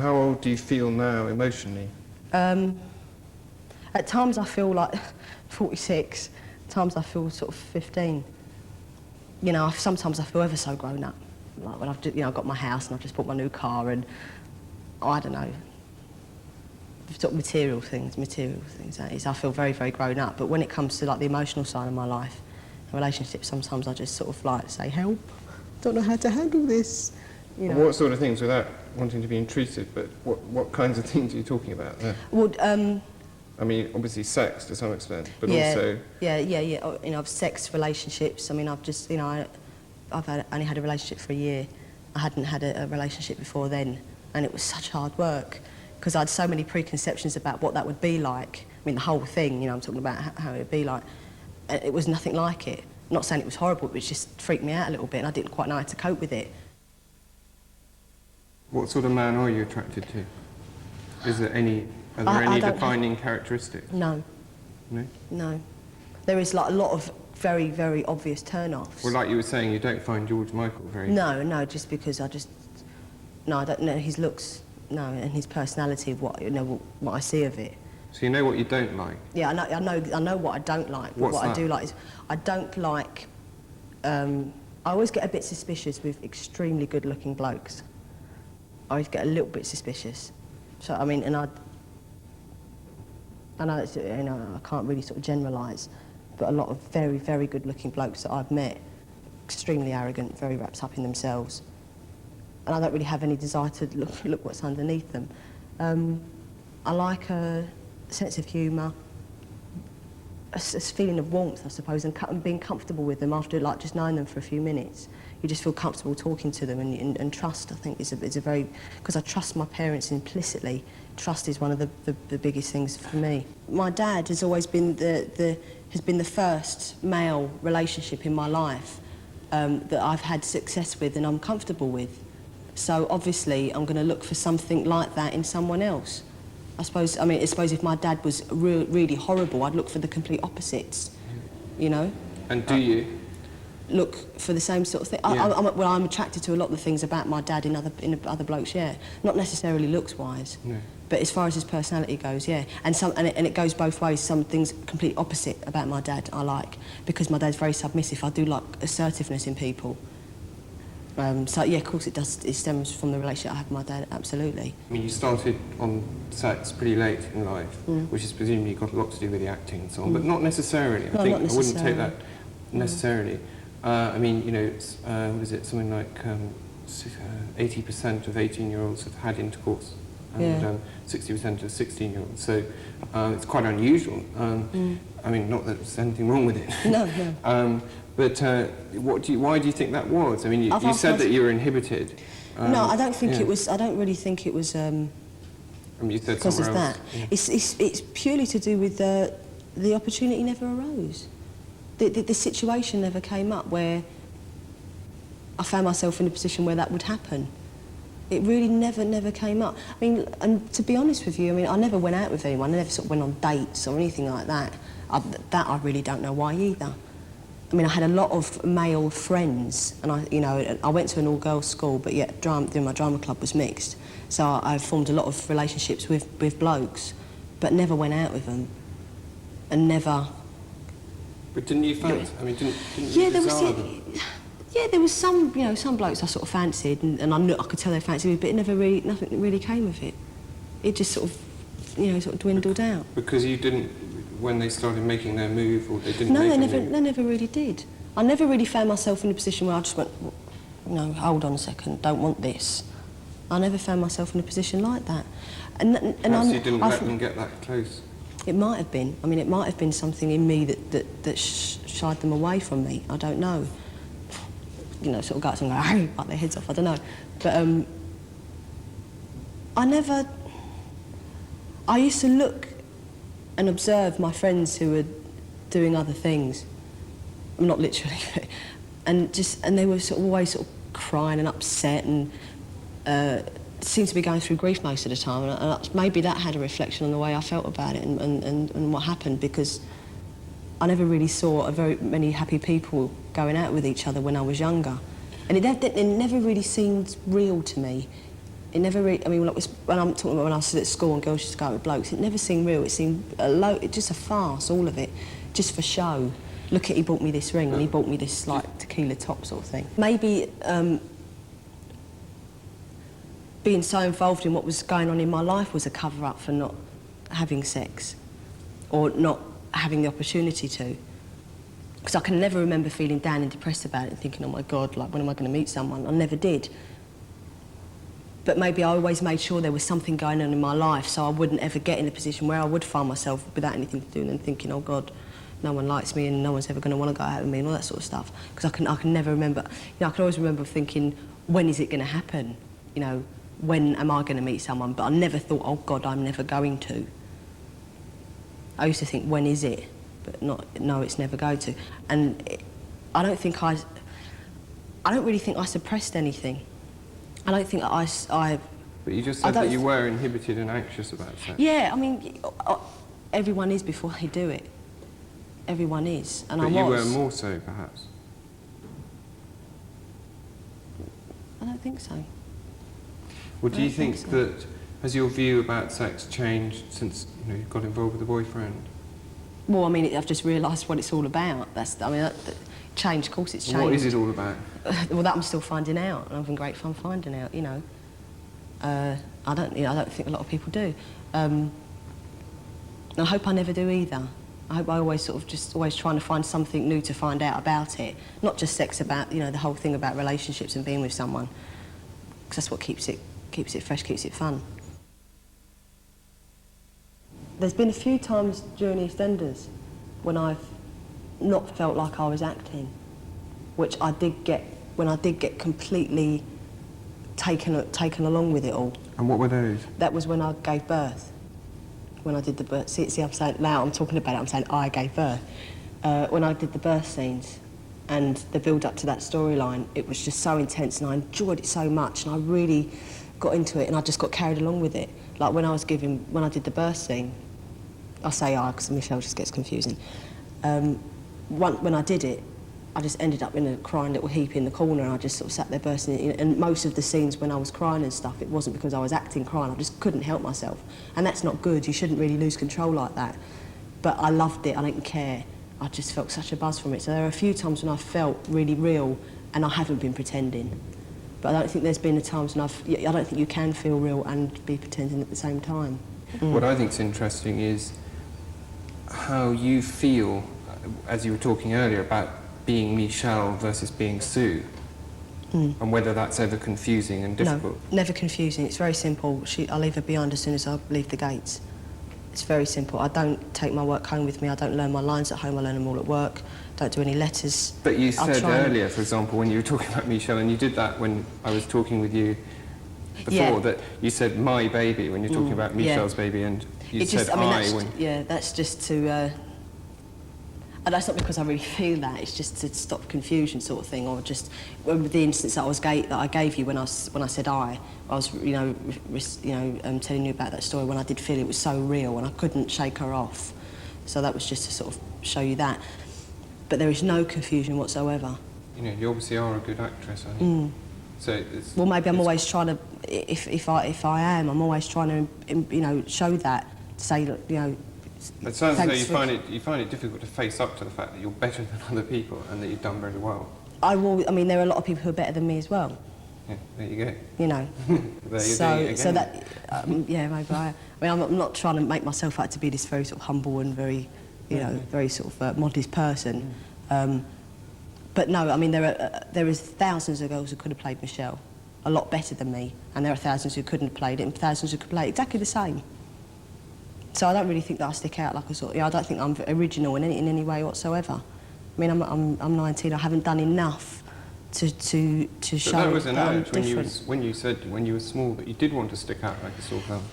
How old do you feel now emotionally? At times I feel like 46, at times I feel sort of 15. You know, sometimes I feel ever so grown up. Like when I've got my house and I've just bought my new car and, I don't know, sort of material things, that is. I feel very, very grown up. But when it comes to like the emotional side of my life, relationships, sometimes I just sort of like say, help, don't know how to handle this. You know. What sort of things, without wanting to be intrusive, but what kinds of things are you talking about there? Well, I mean, obviously sex to some extent, but yeah, also... Yeah. You know, I've sex, relationships. I mean, I've just, you know, only had a relationship for a year. I hadn't had a relationship before then, and it was such hard work because I had so many preconceptions about what that would be like. I mean, the whole thing, you know, I'm talking about how it would be like. It was nothing like it. I'm not saying it was horrible, but it just freaked me out a little bit, and I didn't quite know how to cope with it. What sort of man are you attracted to? Are there any defining characteristics? No. No? No. There is like a lot of very, very obvious turn-offs. Well, like you were saying, you don't find George Michael very... No, just because I don't know his looks, no, and his personality, what I see of it. So you know what you don't like? Yeah, I know what I don't like. But what I do like is, I don't like, I always get a bit suspicious with extremely good-looking blokes. I always get a little bit suspicious. So, I mean, and I know it's, you know, I can't really sort of generalise, but a lot of very, very good-looking blokes that I've met, extremely arrogant, very wrapped up in themselves. And I don't really have any desire to look what's underneath them. I like a sense of humour, a feeling of warmth, I suppose, and being comfortable with them after like just knowing them for a few minutes. You just feel comfortable talking to them, and trust, I think, is a very, because I trust my parents implicitly. Trust is one of the biggest things for me. My dad has always been the first male relationship in my life that I've had success with and I'm comfortable with. So obviously I'm going to look for something like that in someone else. I suppose if my dad was really horrible, I'd look for the complete opposites, you know? And do you? Look for the same sort of thing. Yeah. I'm attracted to a lot of the things about my dad in other blokes, yeah. Not necessarily looks-wise, no. But as far as his personality goes, yeah. And it goes both ways. Some things complete opposite about my dad I like, because my dad's very submissive. I do like assertiveness in people. So yeah, of course it does. It stems from the relationship I have with my dad, absolutely. I mean, you started on sex pretty late in life, which is presumably got a lot to do with the acting and so on, but not necessarily. I wouldn't take that necessarily. I mean, you know, it's, what is it, something like 80% of 18-year-olds have had intercourse, and 60% of 16-year-olds. So it's quite unusual. I mean, not that there's anything wrong with it. No. But why do you think that was? I mean, you said that you were inhibited. No, I don't think it was. I don't really think it was. I mean, you said because of somewhere that. else. Yeah. It's purely to do with the opportunity never arose. The situation never came up where I found myself in a position where that would happen. It really never came up. I mean, and to be honest with you, I mean, I never went out with anyone. I never sort of went on dates or anything like that. I really don't know why either. I mean, I had a lot of male friends, and I went to an all-girls school, but yet doing my drama club was mixed. So I formed a lot of relationships with blokes, but never went out with them, and never. But didn't you fancy? I mean, didn't yeah, you there desire was. them? Yeah, there was some blokes I sort of fancied, and I could tell they fancied me, but nothing really came of it. It just sort of dwindled out. Because you didn't, when they started making their move, or they didn't. No, they never really did. I never really found myself in a position where I just went, no, hold on a second, don't want this. I never found myself in a position like that. And you didn't let them get that close. It might have been. I mean, it might have been something in me that shied them away from me. I don't know. Sort of guts and go, oh, bite their heads off. I don't know. But I used to look and observe my friends who were doing other things. Not literally, and they were always sort of crying and upset and seemed to be going through grief most of the time. And maybe that had a reflection on the way I felt about it and what happened, because I never really saw very many happy people going out with each other when I was younger. And it never really seemed real to me. It never really, I mean, when I'm talking about when I was at school and girls used to go out with blokes, it never seemed real. It seemed just a farce, all of it, just for show. Look at, he bought me this ring and he bought me this, like, tequila top sort of thing. Maybe being so involved in what was going on in my life was a cover-up for not having sex or not having the opportunity to. Because I can never remember feeling down and depressed about it and thinking, oh my God, like, when am I going to meet someone? I never did. But maybe I always made sure there was something going on in my life so I wouldn't ever get in a position where I would find myself without anything to do and then thinking, oh God, no one likes me and no one's ever going to want to go out with me and all that sort of stuff. Because I can never remember, I can always remember thinking, when is it going to happen? When am I going to meet someone? But I never thought, oh God, I'm never going to. I used to think, when is it? But no, it's never going to. And I don't really think I suppressed anything. I don't think I... But you just said that you were inhibited and anxious about sex. Yeah, I mean, everyone is before they do it. Everyone is, and I was. But you were more so, perhaps? I don't think so. Well, do you think that, has your view about sex changed since you got involved with a boyfriend? Well, I mean, I've just realised what it's all about. Change, of course it's changed. What is it all about? Well, that I'm still finding out, and I'm having great fun finding out, I don't think a lot of people do. And I hope I never do either. I hope I always always trying to find something new to find out about it. Not just sex, about, the whole thing about relationships and being with someone. Because that's what keeps it fresh, keeps it fun. There's been a few times during Eastenders when I've not felt like I was acting, which I did get when I did get completely taken along with it all. And what were those? That was when I gave birth. When I did the birth. See, I'm saying now I'm talking about it. I'm saying I gave birth. When I did the birth scenes and the build up to that storyline, it was just so intense, and I enjoyed it so much, and I really got into it, and I just got carried along with it. Like when I did the birth scene, I say I because Michelle just gets confusing. When I did it, I just ended up in a crying little heap in the corner, and I just sort of sat there bursting. And most of the scenes when I was crying and stuff, it wasn't because I was acting crying, I just couldn't help myself. And that's not good, you shouldn't really lose control like that. But I loved it, I didn't care. I just felt such a buzz from it. So there are a few times when I felt really real, and I haven't been pretending. But I don't think there's been a times when I don't think you can feel real and be pretending at the same time. What I think is interesting is how you feel, as you were talking earlier, about being Michelle versus being Sue, and whether that's ever confusing and difficult. No, never confusing. It's very simple. I'll leave her behind as soon as I leave the gates. It's very simple. I don't take my work home with me. I don't learn my lines at home. I learn them all at work. Don't do any letters. But you said earlier, for example, when you were talking about Michelle, and you did that when I was talking with you before, that you said my baby when you're talking about Michelle's baby, and you said Yeah, that's just to... and that's not because I really feel that, it's just to stop confusion sort of thing, or just... With the instance that I gave you when I said I was, telling you about that story, when I did feel it was so real and I couldn't shake her off. So that was just to sort of show you that. But there is no confusion whatsoever. You obviously are a good actress, aren't you? So well, maybe I'm always trying to, if I am, I'm always trying to, show that, to say, look, It sounds as though you find it difficult to face up to the fact that you're better than other people and that you've done very well. I mean, there are a lot of people who are better than me as well. Yeah, there you go. There you're doing it again. So that, yeah, maybe I mean, I'm not trying to make myself out to be this very sort of humble and very, very sort of modest person. But no, I mean, there is thousands of girls who could have played Michelle a lot better than me, and there are thousands who couldn't have played it, and thousands who could play it exactly the same. So I don't really think that I stick out like a sort of, I don't think I'm original in any way whatsoever. I mean, I'm 19, I haven't done enough to show that that was an urge when you said when you were small that you did want to stick out like a sore thumb,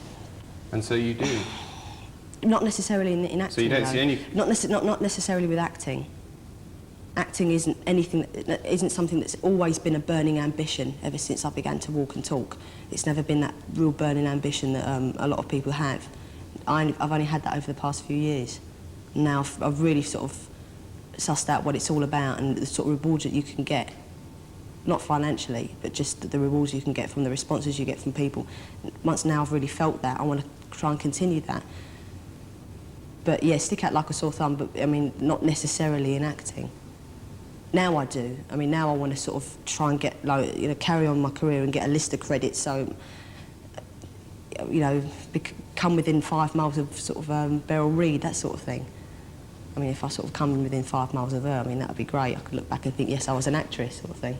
and so you do. Not necessarily in acting. So you don't see any. Not necessarily with acting. Acting isn't something that's always been a burning ambition ever since I began to walk and talk. It's never been that real burning ambition that a lot of people have. I've only had that over the past few years. Now I've really sort of sussed out what it's all about and the sort of rewards that you can get. not financially, but just the rewards you can get from the responses you get from people. Once now I've really felt that, I want to try and continue that. But yeah, stick out like a sore thumb, but I mean, not necessarily in acting. Now I do. I mean, now I want to sort of try and get, like, you know, carry on my career and get a list of credits, so, you know, come within 5 miles of sort of Beryl Reid, that sort of thing. I mean, if I sort of come within 5 miles of her, I mean, that would be great. I could look back and think, yes, I was an actress, sort of thing.